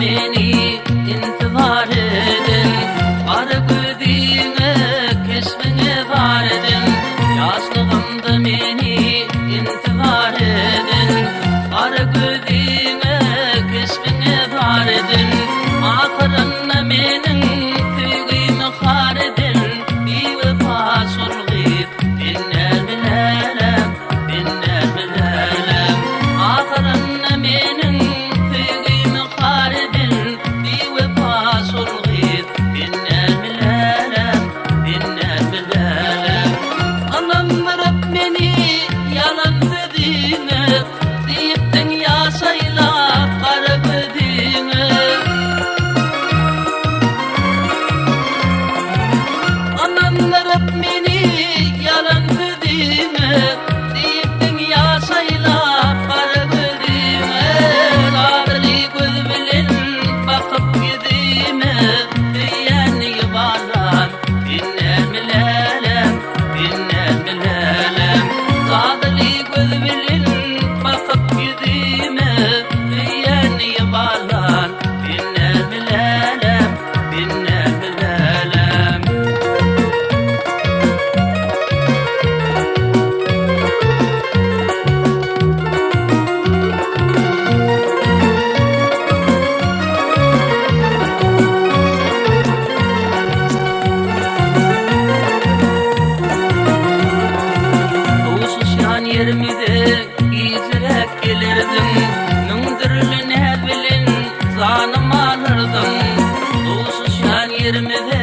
meni intizar edin. Var gözüme kesmene var edin. Yaşlığımda meni intizar edin. Var gözüme kesmene var edin. Ahırında menin tüygüme har edin. Bir vefa sorguyup dinler bilelim, dinler bilelim. Ahırında menin tüygüme har edin. Bir vefa sorguyup dinler bilelim, dinler bilelim. Anam varıp beni yalan dediğine deyip dünya saylap karı dediğine. Anamlarıp beni yalan dediğime deyip dünya saylap para dediğime. Ağrı göz bilin bakıp gidime diyen yuvarlan dinler bilelim, dinler bilelim. Ağrı göz bilin bakıp gidime diyen yuvarlan dinler bilelim, dinler bilelim. Yerimide izrek gelirdim. Mündürlü ne bilin zanım alırdım. Doğusuz şan yerimide